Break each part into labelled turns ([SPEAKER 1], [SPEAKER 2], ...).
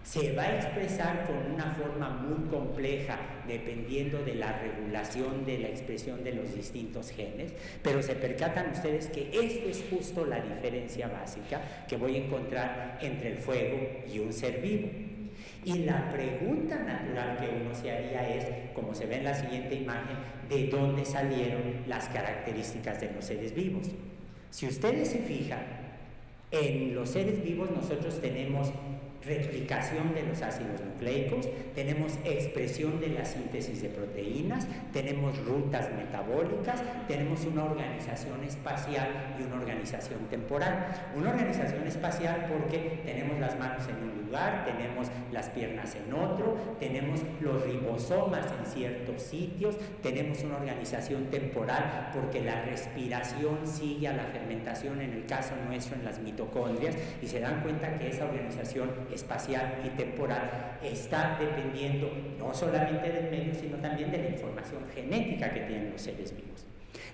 [SPEAKER 1] se va a expresar con una forma muy compleja dependiendo de la regulación de la expresión de los distintos genes, pero se percatan ustedes que esto es justo la diferencia básica que voy a encontrar entre el fuego y un ser vivo. Y la pregunta natural que uno se haría es, como se ve en la siguiente imagen, ¿de dónde salieron las características de los seres vivos? Si ustedes se fijan, en los seres vivos nosotros tenemos replicación de los ácidos nucleicos, tenemos expresión de la síntesis de proteínas, tenemos rutas metabólicas, tenemos una organización espacial y una organización temporal. Una organización espacial porque tenemos las manos en un lugar, tenemos las piernas en otro, tenemos los ribosomas en ciertos sitios, tenemos una organización temporal porque la respiración sigue a la fermentación, en el caso nuestro en las mitocondrias, y se dan cuenta que esa organización espacial y temporal está dependiendo no solamente del medio, sino también de la información genética que tienen los seres vivos.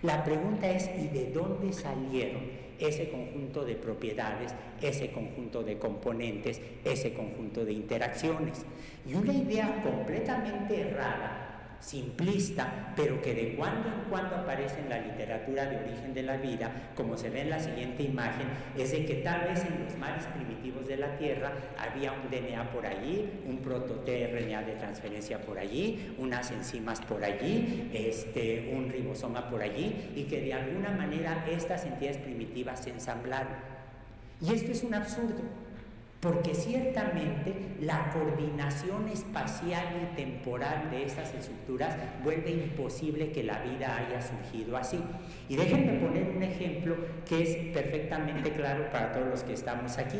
[SPEAKER 1] La pregunta es, ¿y de dónde salieron ese conjunto de propiedades, ese conjunto de componentes, ese conjunto de interacciones? Y una idea completamente errada, simplista, pero que de cuando en cuando aparece en la literatura de origen de la vida, como se ve en la siguiente imagen, es de que tal vez en los mares primitivos de la Tierra había un DNA por allí, un proto-tRNA de transferencia por allí, unas enzimas por allí, un ribosoma por allí, y que de alguna manera estas entidades primitivas se ensamblaron. Y esto es un absurdo, porque ciertamente la coordinación espacial y temporal de estas estructuras vuelve imposible que la vida haya surgido así. Y déjenme poner un ejemplo que es perfectamente claro para todos los que estamos aquí.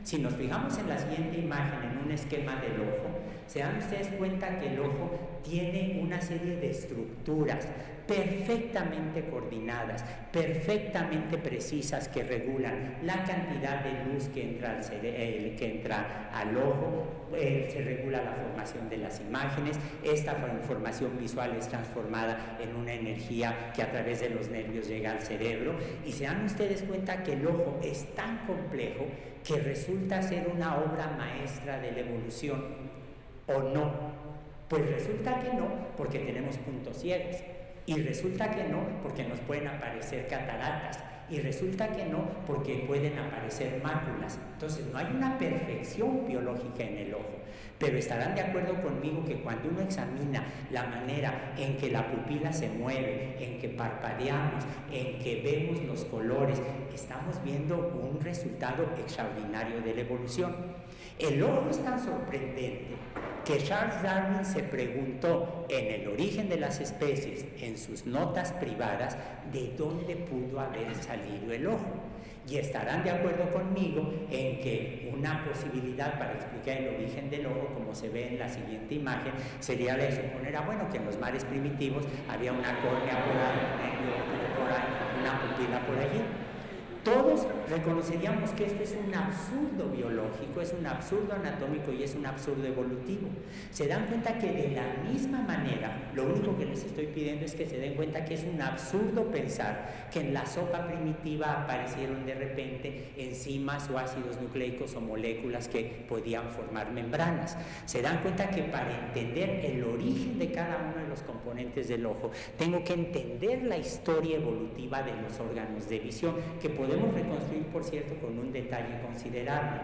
[SPEAKER 1] Si nos fijamos en la siguiente imagen, en un esquema del ojo, se dan ustedes cuenta que el ojo tiene una serie de estructuras perfectamente coordinadas, perfectamente precisas, que regulan la cantidad de luz que entra al ojo, se regula la formación de las imágenes, esta información visual es transformada en una energía que a través de los nervios llega al cerebro, y se dan ustedes cuenta que el ojo es tan complejo que resulta ser una obra maestra de la evolución, ¿o no? Pues resulta que no, porque tenemos puntos ciegos. Y resulta que no, porque nos pueden aparecer cataratas. Y resulta que no, porque pueden aparecer máculas. Entonces no hay una perfección biológica en el ojo. Pero estarán de acuerdo conmigo que cuando uno examina la manera en que la pupila se mueve, en que parpadeamos, en que vemos los colores, estamos viendo un resultado extraordinario de la evolución. El ojo es tan sorprendente que Charles Darwin se preguntó en El origen de las especies, en sus notas privadas, de dónde pudo haber salido el ojo. Y estarán de acuerdo conmigo en que una posibilidad para explicar el origen del ojo, como se ve en la siguiente imagen, sería la de suponer, bueno, que en los mares primitivos había una córnea por ahí, un óculo por ahí, una pupila por allí. Todos reconoceríamos que esto es un absurdo biológico, es un absurdo anatómico y es un absurdo evolutivo. Se dan cuenta que de la misma manera, lo único que les estoy pidiendo es que se den cuenta que es un absurdo pensar que en la sopa primitiva aparecieron de repente enzimas o ácidos nucleicos o moléculas que podían formar membranas. Se dan cuenta que para entender el origen de cada uno de los componentes del ojo, tengo que entender la historia evolutiva de los órganos de visión, que podemos reconstruir, por cierto, con un detalle considerable.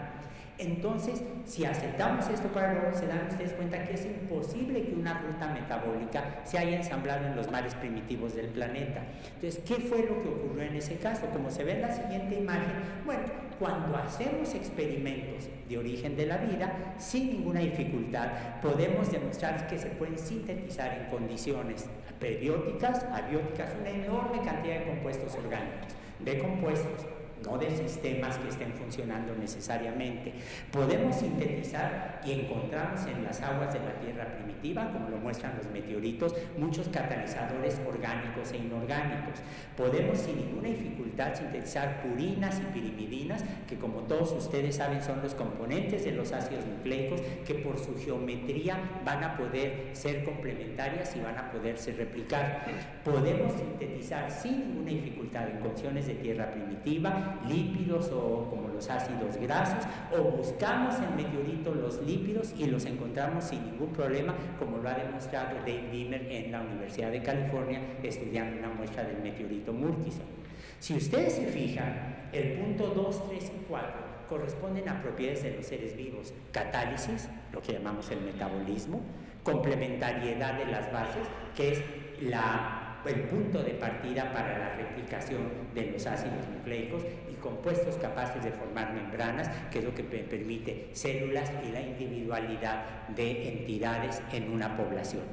[SPEAKER 1] Entonces, si aceptamos esto para luego, se dan ustedes cuenta que es imposible que una ruta metabólica se haya ensamblado en los mares primitivos del planeta. Entonces, ¿qué fue lo que ocurrió en ese caso? Como se ve en la siguiente imagen, bueno, cuando hacemos experimentos de origen de la vida, sin ninguna dificultad, podemos demostrar que se pueden sintetizar en condiciones prebióticas, abióticas, una enorme cantidad de compuestos orgánicos, de compuestos, no de sistemas que estén funcionando necesariamente. Podemos sintetizar y encontramos en las aguas de la Tierra primitiva, como lo muestran los meteoritos, muchos catalizadores orgánicos e inorgánicos. Podemos sin ninguna dificultad sintetizar purinas y pirimidinas, que como todos ustedes saben son los componentes de los ácidos nucleicos, que por su geometría van a poder ser complementarias y van a poderse replicar. Podemos sintetizar sin ninguna dificultad en condiciones de Tierra primitiva lípidos o, como lo los ácidos grasos, o buscamos en meteorito los lípidos y los encontramos sin ningún problema, como lo ha demostrado Dave Wimmer en la Universidad de California estudiando una muestra del meteorito Murchison. Si ustedes se fijan, el punto 2, 3 y 4 corresponden a propiedades de los seres vivos: catálisis, lo que llamamos el metabolismo; complementariedad de las bases, que es el punto de partida para la replicación de los ácidos nucleicos; y compuestos capaces de formar membranas, que es lo que permite células y la individualidad de entidades en una población.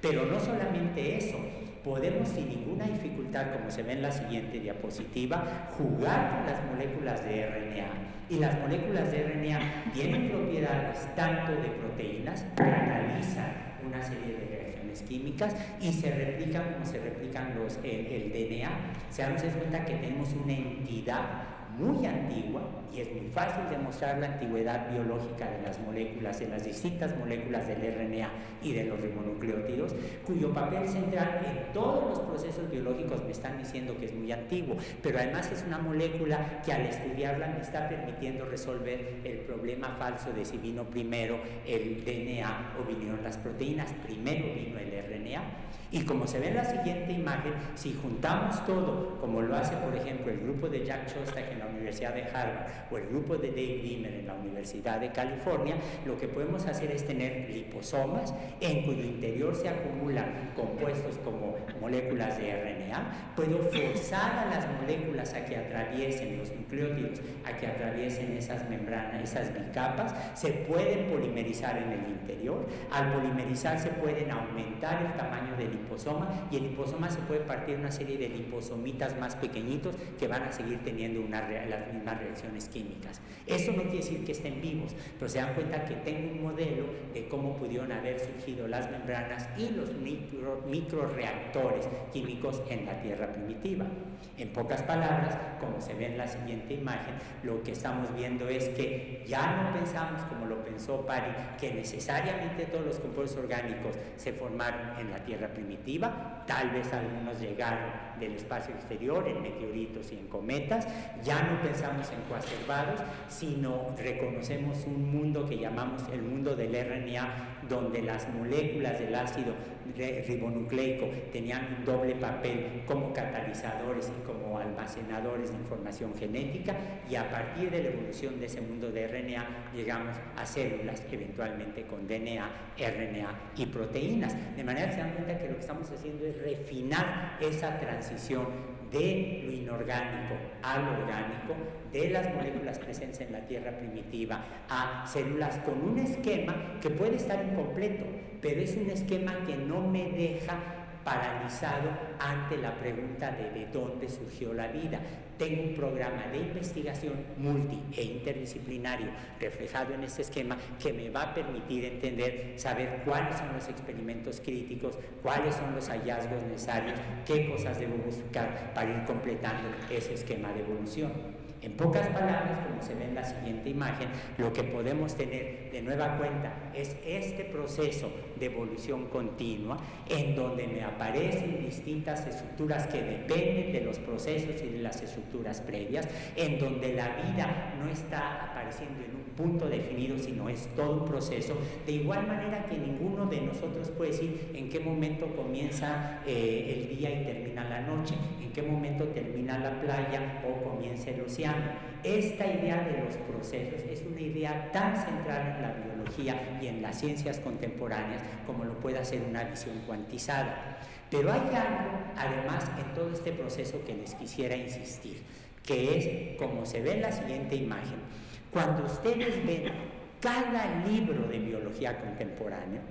[SPEAKER 1] Pero no solamente eso, podemos sin ninguna dificultad, como se ve en la siguiente diapositiva, jugar con las moléculas de RNA. Y las moléculas de RNA tienen propiedades tanto de proteínas, que analizan una serie de reacciones químicas y se replican como se replican el DNA. Se dan cuenta que tenemos una entidad muy antigua, y es muy fácil demostrar la antigüedad biológica de las moléculas, de las distintas moléculas del RNA y de los ribonucleótidos, cuyo papel central en todos los procesos biológicos me están diciendo que es muy antiguo, pero además es una molécula que al estudiarla me está permitiendo resolver el problema falso de si vino primero el DNA o vinieron las proteínas. Primero vino el RNA. Y como se ve en la siguiente imagen, si juntamos todo, como lo hace por ejemplo el grupo de Jack Szostak en la Universidad de Harvard o el grupo de Dave Wimmer en la Universidad de California, lo que podemos hacer es tener liposomas en cuyo interior se acumulan compuestos como moléculas de RNA. Puedo forzar a las moléculas a que atraviesen los nucleótidos, a que atraviesen esas membranas, esas bicapas. Se pueden polimerizar en el interior. Al polimerizar se pueden aumentar el tamaño del liposoma, y el liposoma se puede partir en una serie de liposomitas más pequeñitos que van a seguir teniendo las mismas reacciones químicas. Eso no quiere decir que estén vivos, pero se dan cuenta que tengo un modelo de cómo pudieron haber surgido las membranas y los microreactores químicos en la Tierra primitiva. En pocas palabras, como se ve en la siguiente imagen, lo que estamos viendo es que ya no pensamos como lo pensó Pari, que necesariamente todos los compuestos orgánicos se formaron en la Tierra primitiva. Tal vez algunos llegaron del espacio exterior en meteoritos y en cometas. Ya no pensamos en coacervados, sino reconocemos un mundo que llamamos el mundo del RNA, donde las moléculas del ácido ribonucleico tenían un doble papel como catalizadores y como almacenadores de información genética, y a partir de la evolución de ese mundo de RNA llegamos a células, eventualmente con DNA, RNA y proteínas. De manera que se dan cuenta que lo que estamos haciendo es refinar esa transición de lo inorgánico a lo orgánico, de las moléculas presentes en la Tierra primitiva a células con un esquema que puede estar incompleto, pero es un esquema que no me deja paralizado ante la pregunta de dónde surgió la vida. Tengo un programa de investigación multi e interdisciplinario reflejado en este esquema que me va a permitir entender, saber cuáles son los experimentos críticos, cuáles son los hallazgos necesarios, qué cosas debo buscar para ir completando ese esquema de evolución. En pocas palabras, como se ve en la siguiente imagen, lo que podemos tener de nueva cuenta es este proceso de evolución continua, en donde me aparecen distintas estructuras que dependen de los procesos y de las estructuras previas, en donde la vida no está apareciendo en un punto definido, sino es todo un proceso, de igual manera que ninguno de nosotros puede decir en qué momento comienza el día y termina la noche, en qué momento termina la playa o comienza el océano. Esta idea de los procesos es una idea tan central en la biología y en las ciencias contemporáneas como lo puede hacer una visión cuantizada. Pero hay algo, además, en todo este proceso que les quisiera insistir, que es, como se ve en la siguiente imagen, cuando ustedes ven cada libro de biología contemporánea,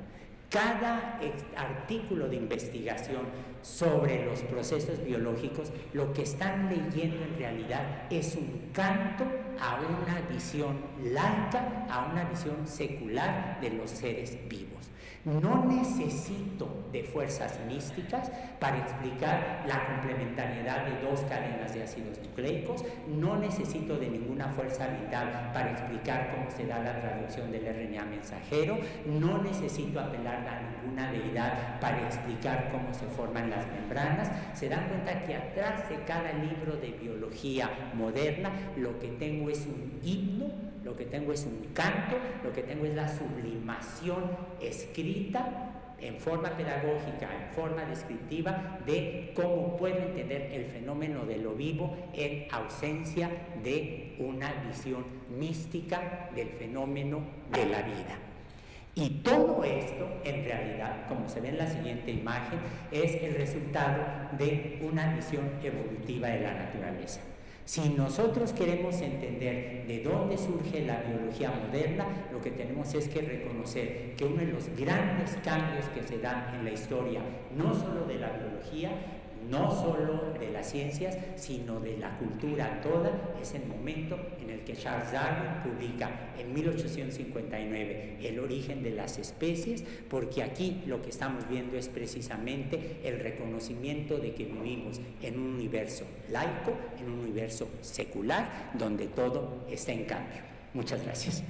[SPEAKER 1] cada artículo de investigación sobre los procesos biológicos, lo que están leyendo en realidad es un canto a una visión laica, a una visión secular de los seres vivos. No necesito de fuerzas místicas para explicar la complementariedad de dos cadenas de ácidos nucleicos, no necesito de ninguna fuerza vital para explicar cómo se da la traducción del RNA mensajero, no necesito apelar a ninguna deidad para explicar cómo se forman las membranas, se dan cuenta que atrás de cada libro de biología moderna lo que tengo es un himno, lo que tengo es un canto, lo que tengo es la sublimación escrita en forma pedagógica, en forma descriptiva, de cómo puedo entender el fenómeno de lo vivo en ausencia de una visión mística del fenómeno de la vida. Y todo esto, en realidad, como se ve en la siguiente imagen, es el resultado de una visión evolutiva de la naturaleza. Si nosotros queremos entender de dónde surge la biología moderna, lo que tenemos es que reconocer que uno de los grandes cambios que se dan en la historia, no solo de la biología, no solo de las ciencias, sino de la cultura toda, es el momento en el que Charles Darwin publica en 1859 El origen de las especies, porque aquí lo que estamos viendo es precisamente el reconocimiento de que vivimos en un universo laico, en un universo secular, donde todo está en cambio. Muchas gracias.